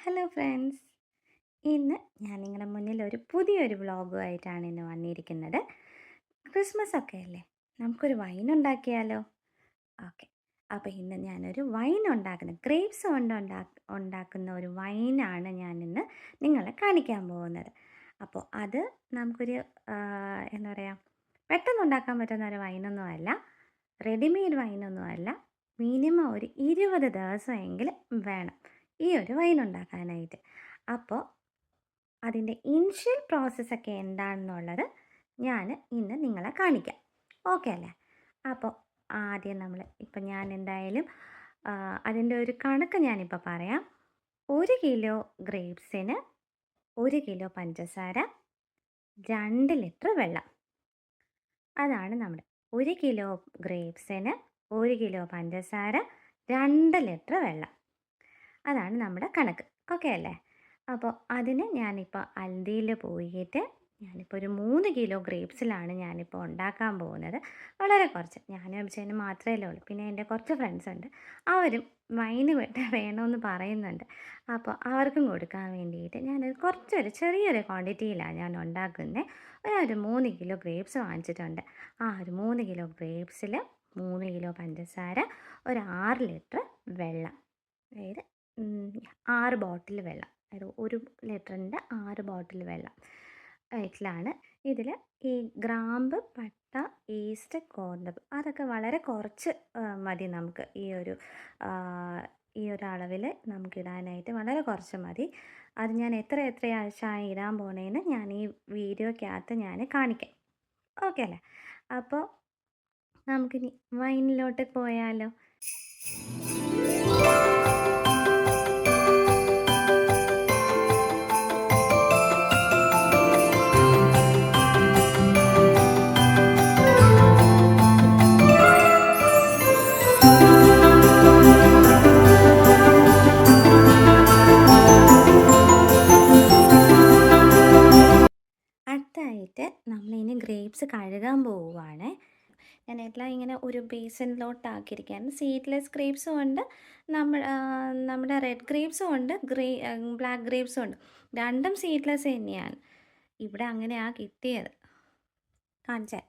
Hello friends, ഇന്ന് ഞാൻ നിങ്ങളുടെ മുന്നിൽ ഒരു പുതിയൊരു വ്ളോഗുമായിട്ടാണ് ഇന്ന് വന്നിരിക്കുന്നത്. ക്രിസ്മസ് ഒക്കെ അല്ലേ, നമുക്കൊരു വൈൻ ഉണ്ടാക്കിയാലോ? ഓക്കെ. അപ്പോൾ ഇന്ന് ഞാനൊരു വൈൻ ഗ്രേപ്സ് കൊണ്ട് ഉണ്ടാക്കുന്ന ഒരു വൈനാണ് ഞാനിന്ന് നിങ്ങളെ കാണിക്കാൻ പോകുന്നത്. അപ്പോൾ അത് നമുക്കൊരു എന്താ പറയുക, പെട്ടെന്ന് ഉണ്ടാക്കാൻ പറ്റുന്ന ഒരു വൈനൊന്നും അല്ല, റെഡിമെയ്ഡ് വൈനൊന്നും അല്ല. മിനിമം ഒരു 20 ദിവസമെങ്കിലും വേണം ഈ ഒരു വൈൻ ഉണ്ടാക്കാനായിട്ട്. അപ്പോൾ അതിൻ്റെ ഇനിഷ്യൽ പ്രോസസ്സൊക്കെ എന്താണെന്നുള്ളത് ഞാൻ ഇന്ന് നിങ്ങളെ കാണിക്കാം. ഓക്കെ അല്ലേ? അപ്പോൾ ആദ്യം ഞാൻ എന്തായാലും അതിൻ്റെ ഒരു കണക്ക് ഞാനിപ്പോൾ പറയാം. 1 കിലോ ഗ്രേപ്സിന് 1 കിലോ പഞ്ചസാര, 2 ലിറ്റർ വെള്ളം. അതാണ് 1 കിലോ ഗ്രേപ്സിന് 1 കിലോ പഞ്ചസാര, 2 ലിറ്റർ വെള്ളം. അതാണ് നമ്മുടെ കണക്ക്. ഓക്കെ അല്ലേ? അപ്പോൾ അതിന് ഞാനിപ്പോൾ അൽദിയിൽ പോയിട്ട് ഞാനിപ്പോൾ ഒരു 3 കിലോ ഗ്രേപ്സിലാണ് ഞാനിപ്പോൾ ഉണ്ടാക്കാൻ പോകുന്നത്. വളരെ കുറച്ച്, ഞാനും അഭിഷേകനും മാത്രമേ ഉള്ളൂ. പിന്നെ എൻ്റെ കുറച്ച് ഫ്രണ്ട്സ് ഉണ്ട്, അവരും വൈന് വേണമെന്ന് പറയുന്നുണ്ട്. അപ്പോൾ അവർക്കും കൊടുക്കാൻ വേണ്ടിയിട്ട് ഞാനൊരു ചെറിയൊരു ക്വാണ്ടിറ്റിയിലാണ് ഞാൻ ഉണ്ടാക്കുന്നത്. ഒരു 3 കിലോ ഗ്രേപ്സ് വാങ്ങിച്ചിട്ടുണ്ട്. ആ ഒരു 3 കിലോ ഗ്രേപ്സിൽ 3 കിലോ പഞ്ചസാര, ഒരു 6 ലിറ്റർ വെള്ളം, അതായത് 6 ബോട്ടിൽ വെള്ളം, അതായത് 1 ലിറ്ററിൻ്റെ 6 ബോട്ടിൽ വെള്ളം ഇതിലാണ്. ഇതിൽ ഈ ഗ്രാമ്പ്, പട്ട, ഈസ്റ്റ്, ഗോതമ്പ് അതൊക്കെ വളരെ കുറച്ച് മതി നമുക്ക്. ഈ ഒരു അളവിൽ നമുക്കിടാനായിട്ട് വളരെ കുറച്ച് മതി. അത് ഞാൻ എത്ര ആഴ്ചയായി ഇടാൻ പോണേന്ന് ഞാൻ ഈ വീഡിയോക്കകത്ത് ഞാൻ കാണിക്കാം. ഓക്കെ അല്ലേ? അപ്പോൾ നമുക്കിനി വൈനിലോട്ട് പോയാലോ? അടുത്തായിട്ട് നമ്മളിനി ഗ്രേപ്സ് കഴുകാൻ പോവുകയാണ്. ഞാൻ എല്ലാം ഇങ്ങനെ ഒരു ബേസിനിലോട്ടാക്കിയിരിക്കുകയാണ്. സീഡ്ലെസ് ഗ്രേപ്സും ഉണ്ട്, നമ്മുടെ റെഡ് ഗ്രേപ്സും ഉണ്ട്, ബ്ലാക്ക് ഗ്രേപ്സും ഉണ്ട്. രണ്ടും സീഡ്ലെസ് തന്നെയാണ്. ഇവിടെ അങ്ങനെയാണ് കിട്ടിയത്. കാണിച്ചേ.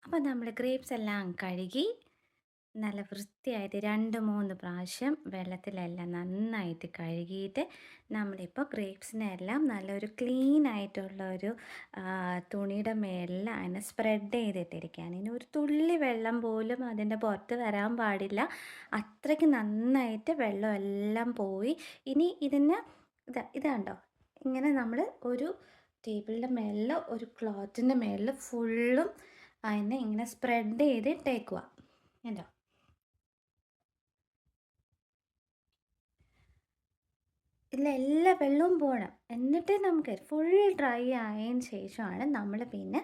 അപ്പോൾ നമ്മൾ ഗ്രേപ്സ് എല്ലാം കഴുകി നല്ല വൃത്തിയായിട്ട് 2-3 പ്രാവശ്യം വെള്ളത്തിലെല്ലാം നന്നായിട്ട് കഴുകിയിട്ട് നമ്മളിപ്പോൾ ഗ്രേപ്സിനെല്ലാം നല്ലൊരു ക്ലീൻ ആയിട്ടുള്ള ഒരു തുണിയുടെ മേലിൽ അതിനെ സ്പ്രെഡ് ചെയ്തിട്ടിരിക്കുകയാണ്. ഇനി ഒരു തുള്ളി വെള്ളം പോലും അതിൻ്റെ പുറത്ത് വരാൻ പാടില്ല. അത്രയ്ക്ക് നന്നായിട്ട് വെള്ളം എല്ലാം പോയി. ഇനി ഇത് കണ്ടോ, ഇങ്ങനെ നമ്മൾ ഒരു ടേബിളിൻ്റെ മേലിൽ, ഒരു ക്ലോത്തിൻ്റെ മേലിൽ ഫുള്ളും അതിനെ ഇങ്ങനെ സ്പ്രെഡ് ചെയ്തിട്ടേക്കുക. കണ്ടോ? എല്ലാ വെള്ളവും പോകണം. എന്നിട്ട് നമുക്ക് ഫുൾ ഡ്രൈ ആയതിന് ശേഷമാണ് നമ്മൾ പിന്നെ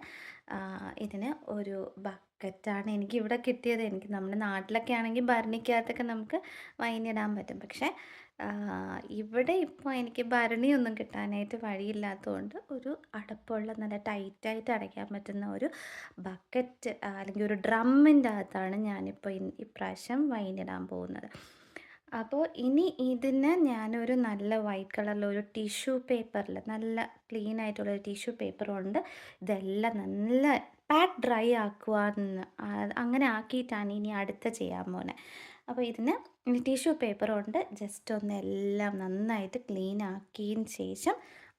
ഇതിന് ഒരു ബക്കറ്റാണ് എനിക്കിവിടെ കിട്ടിയത്. നമ്മുടെ നാട്ടിലൊക്കെ ആണെങ്കിൽ ഭരണിക്കകത്തൊക്കെ നമുക്ക് വൈനിടാൻ പറ്റും. പക്ഷേ ഇവിടെ ഇപ്പോൾ എനിക്ക് ഭരണിയൊന്നും കിട്ടാനായിട്ട് വഴിയില്ലാത്തതുകൊണ്ട് ഒരു അടപ്പുള്ള നല്ല ടൈറ്റായിട്ട് അടയ്ക്കാൻ പറ്റുന്ന ഒരു ബക്കറ്റ് അല്ലെങ്കിൽ ഒരു ഡ്രമ്മിൻ്റെ അകത്താണ് ഞാനിപ്പോൾ ഇപ്രാവശ്യം വൈനിടാൻ പോകുന്നത്. അപ്പോൾ ഇനി ഇതിന് ഞാനൊരു നല്ല വൈറ്റ് കളറിലൊരു ടിഷ്യൂ പേപ്പറിൽ, നല്ല ക്ലീൻ ആയിട്ടുള്ളൊരു ടിഷ്യൂ പേപ്പറുണ്ട്. ഇതെല്ലാം നല്ല പാക്ക് ഡ്രൈ ആക്കുവാന്ന്, അങ്ങനെ ആക്കിയിട്ടാണ് ഇനി അടുത്ത ചെയ്യാൻ പോകുന്നത്. അപ്പോൾ ഇതിന് ടിഷ്യൂ പേപ്പറുണ്ട്. ജസ്റ്റ് ഒന്ന് എല്ലാം നന്നായിട്ട് ക്ലീൻ ആക്കിയതിന് ശേഷം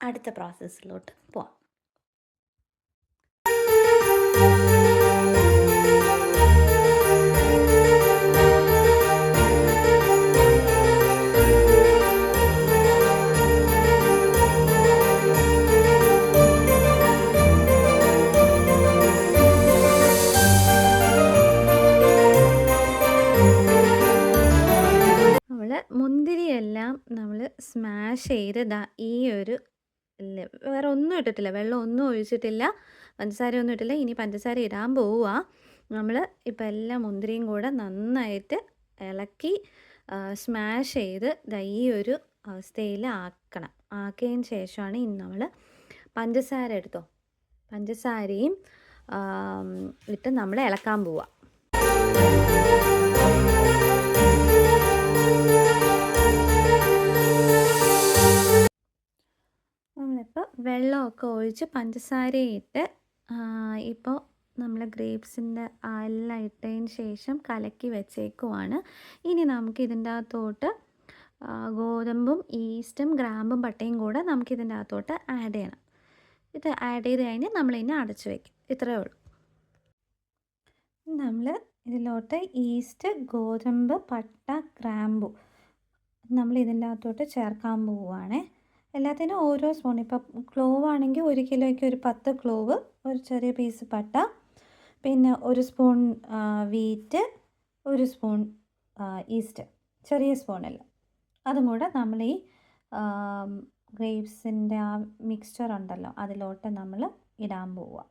അടുത്ത പ്രോസസ്സിലോട്ട് പോവാം. മുന്തിരിയെല്ലാം നമ്മൾ സ്മാഷ് ചെയ്ത് ദാ ഈ ഒരു വേറെ ഒന്നും ഇട്ടിട്ടില്ല. വെള്ളം ഒന്നും ഒഴിച്ചിട്ടില്ല. പഞ്ചസാരയൊന്നും ഇട്ടില്ല. ഇനി പഞ്ചസാര ഇടാൻ പോവാ. നമ്മൾ ഇപ്പം എല്ലാ മുന്തിരിയും കൂടെ നന്നായിട്ട് ഇളക്കി സ്മാഷ് ചെയ്ത് ദാ ഈ ഒരു അവസ്ഥയിൽ ആക്കണം. ആക്കിയതിന് ശേഷമാണ് ഇനി നമ്മൾ പഞ്ചസാര എടുത്തോ. പഞ്ചസാരയും ഇട്ട് നമ്മൾ ഇളക്കാൻ പോവാ. നമ്മളിപ്പോൾ വെള്ളമൊക്കെ ഒഴിച്ച് പഞ്ചസാരയും ഇട്ട് ഇപ്പോൾ നമ്മൾ ഗ്രേപ്സിൻ്റെ എല്ലാം ഇട്ടതിന് ശേഷം കലക്കി വെച്ചേക്കുവാണ്. ഇനി നമുക്ക് ഇതിൻ്റെ അകത്തോട്ട് ഗോതമ്പും ഈസ്റ്റും ഗ്രാമ്പും പട്ടയും കൂടെ നമുക്കിതിൻ്റെ അകത്തോട്ട് ആഡ് ചെയ്യണം. ഇത് ആഡ് ചെയ്ത് കഴിഞ്ഞ് നമ്മളിതിനെ അടച്ചു വയ്ക്കും. ഇത്രയേ ഉള്ളൂ. നമ്മൾ ഇതിലോട്ട് ഈസ്റ്റ്, ഗോതമ്പ്, പട്ട, ഗ്രാമ്പു നമ്മൾ ഇതിൻ്റെ അകത്തോട്ട് ചേർക്കാൻ പോവുകയാണേ. എല്ലാത്തിനും ഓരോ സ്പൂൺ. ഇപ്പം ക്ലോവ് ആണെങ്കിൽ 1 കിലോയ്ക്ക് ഒരു 10 ക്ലോവ്, ഒരു ചെറിയ പീസ് പട്ട, പിന്നെ 1 സ്പൂൺ വീറ്റ്, 1 സ്പൂൺ ഈസ്റ്റ്, ചെറിയ സ്പൂണല്ല. അതും കൂടെ നമ്മൾ ഈ ഗ്രേപ്സിൻ്റെ ആ മിക്സ്ചർ ഉണ്ടല്ലോ അതിലോട്ട് നമ്മൾ ഇടാൻ പോവുക.